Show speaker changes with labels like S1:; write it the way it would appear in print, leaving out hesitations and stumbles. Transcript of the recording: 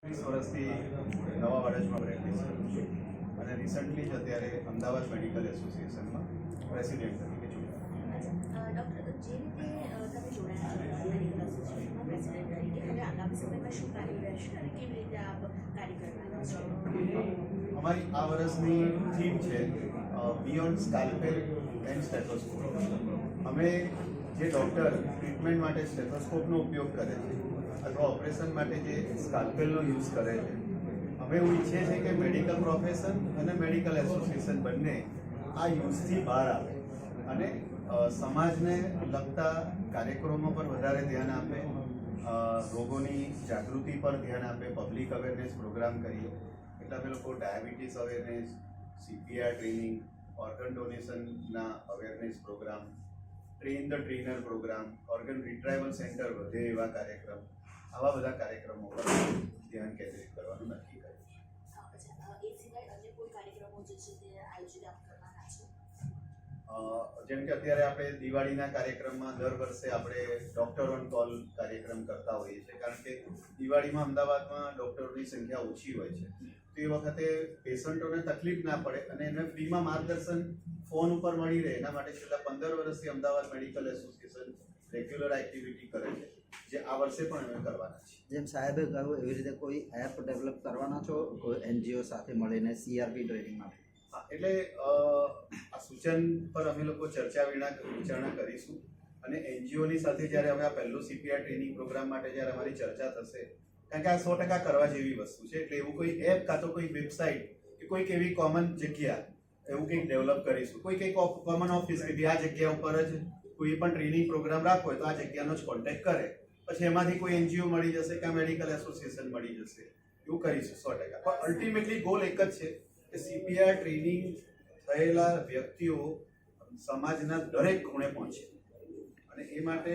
S1: 20 વર્ષથી નવા વાડજમાં પ્રેક્ટિસ કરું છું અને રિસન્ટલી જ અત્યારે અમદાવાદ મેડિકલ એસોસિએશનમાં પ્રેસિડેન્ટ તરીકે જોડાયા.
S2: ડૉક્ટર, જે રીતે તમે જોડાયા છો મેડિકલ એસોસિએશનમાં પ્રેસિડેન્ટ તરીકે, હવે આગામી સમયમાં શું કાર્ય રહેશે અને કેવી રીતે આપ કાર્ય કરવાના છો?
S1: અમારી આ વર્ષની થીમ છે બિયોન્ડ સ્કાલ્પેલ એન્ડ સ્ટેથોસ્કોપ. અમે જે ડૉક્ટર ટ્રીટમેન્ટ માટે સ્ટેથોસ્કોપનો ઉપયોગ કરે છે અથવા ઓપરેશન માટે જે સ્કાલ્પેલનો યુઝ કરે છે, અમે એવું ઈચ્છીએ છીએ કે મેડિકલ પ્રોફેશન અને મેડિકલ એસોસિએશન બંને આ યુઝથી બહાર આવે અને સમાજને લગતા કાર્યક્રમો પર વધારે ધ્યાન આપે, રોગોની જાગૃતિ પર ધ્યાન આપે, પબ્લિક અવેરનેસ પ્રોગ્રામ કરીએ. એટલે અમે લોકો diabetes awareness, CPR training, organ ડોનેશનના awareness programme, train the trainer programme, organ retrieval centre વધે એવા કાર્યક્રમ, આવા બધા કાર્યક્રમો પર ધ્યાન કેન્દ્રિત કરવાનું નક્કી કર્યું છે.
S2: એ સિવાય અન્ય કોઈ કાર્યક્રમો જે છે તે આયોજિત આપ કરવાના છો?
S1: જેમ કે અત્યારે આપણે દિવાળીના કાર્યક્રમમાં દર વર્ષે આપણે ડૉક્ટર ઓન કોલ કાર્યક્રમ કરતા હોઈએ છીએ, કારણ કે દિવાળીમાં અમદાવાદમાં ડૉક્ટરોની સંખ્યા ઓછી હોય છે. તો એ વખતે પેશન્ટોને તકલીફ ના પડે અને એને ફ્રીમાં માર્ગદર્શન ફોન ઉપર મળી રહે, એના માટે છેલ્લા 15 વર્ષથી Ahmedabad medical association regular activity કરે છે, જે આ વર્ષે પણ અમે કરવાના છીએ.
S3: જેમ સાહેબે કહ્યું એવી રીતે કોઈ એપ ડેવલપ કરવાના છો કોઈ NGO સાથે મળીને CRP ટ્રેનિંગ માટે?
S1: હા, એટલે આ સૂચન પર અમે લોકો વિચારણા કરીશું અને NGOની સાથે જ્યારે અમે આ પહેલું CPR ટ્રેનિંગ પ્રોગ્રામ માટે જ્યારે અમારી ચર્ચા થશે, કારણ કે આ 100% કરવા જેવી વસ્તુ છે, એટલે એવું કોઈ એપ કાં તો કોઈ વેબસાઇટ કે કોઈક એવી કોમન જગ્યા એવું કંઈક ડેવલપ કરીશું. કોઈ કંઈક કોમન ઓફિસ કે આ જગ્યા ઉપર જ કોઈ પણ ટ્રેનિંગ પ્રોગ્રામ રાખવો હોય તો આ જગ્યાનો જ કોન્ટેક્ટ કરે, પછી એમાંથી કોઈ NGO મળી જશે કે મેડિકલ એસોસિએશન મળી જશે, એવું કરીશું 100%. પણ અલ્ટિમેટલી ગોલ એક જ છે કે CPR ટ્રેનિંગ થયેલા વ્યક્તિઓ સમાજના દરેક ખૂણે પહોંચે અને એ માટે